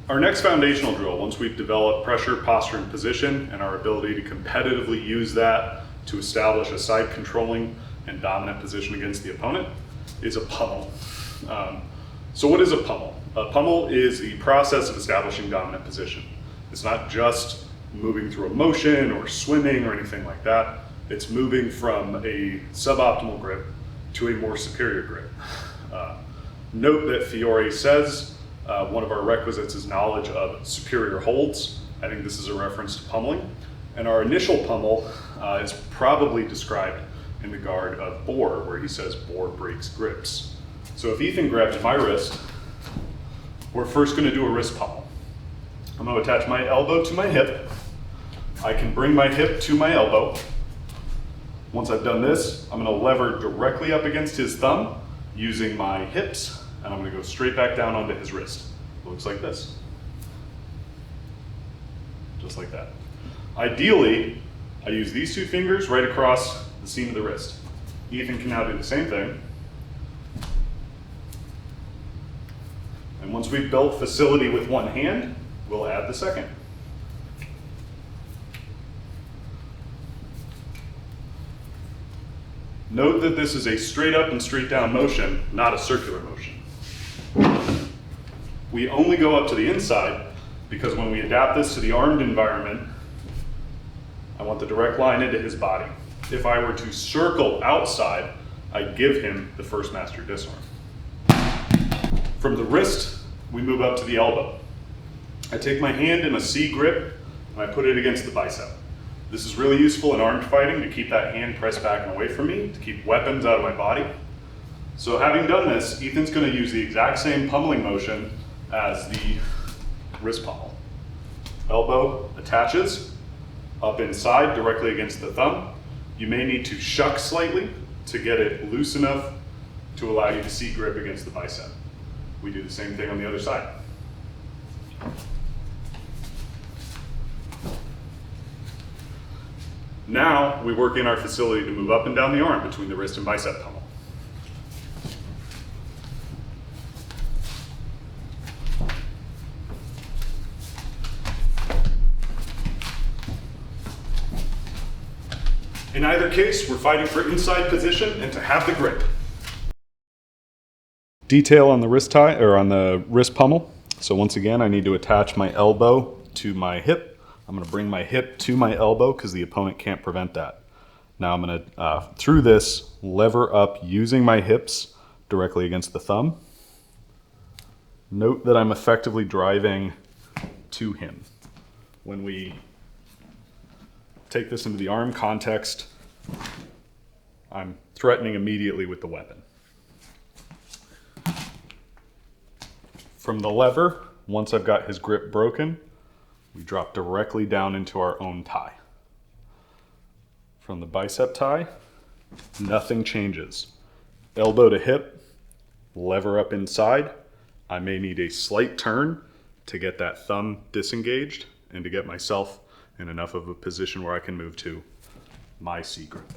Our next foundational drill, once we've developed pressure, posture, and position, and our ability to competitively use that to establish a side controlling and dominant position against the opponent, is a pummel. So what is a pummel? A pummel is the process of establishing dominant position. It's not just moving through a motion or swimming or anything like that. It's moving from a suboptimal grip to a more superior grip. Note that Fiore says one of our requisites is knowledge of superior holds. I think this is a reference to pummeling. And our initial pummel is probably described in the guard of Bohr, where he says Bohr breaks grips. So if Ethan grabs my wrist, we're first going to do a wrist pummel. I'm going to attach my elbow to my hip. I can bring my hip to my elbow. Once I've done this, I'm going to lever directly up against his thumb using my hips, and I'm going to go straight back down onto his wrist. It looks like this. Just like that. Ideally, I use these two fingers right across the seam of the wrist. Ethan can now do the same thing. And once we've built facility with one hand, we'll add the second. Note that this is a straight up and straight down motion, not a circular motion. We only go up to the inside because when we adapt this to the armed environment, I want the direct line into his body. If I were to circle outside, I'd give him the first master disarm. From the wrist, we move up to the elbow. I take my hand in a C grip and I put it against the bicep. This is really useful in armed fighting to keep that hand pressed back and away from me, to keep weapons out of my body. So having done this, Ethan's going to use the exact same pummeling motion as the wrist pummel. Elbow attaches up inside directly against the thumb. You may need to shuck slightly to get it loose enough to allow you to C grip against the bicep. We do the same thing on the other side. Now we work in our facility to move up and down the arm between the wrist and bicep pummel. In either case, we're fighting for inside position and to have the grip. Detail on the wrist tie, or on the wrist pummel. So once again, I need to attach my elbow to my hip. I'm going to bring my hip to my elbow because the opponent can't prevent that. Now I'm going to, through this, lever up using my hips directly against the thumb. Note that I'm effectively driving to him. When we take this into the arm context, I'm threatening immediately with the weapon. From the lever, once I've got his grip broken, we drop directly down into our own tie. From the bicep tie, nothing changes. Elbow to hip, lever up inside. I may need a slight turn to get that thumb disengaged and to get myself in enough of a position where I can move to my C grip.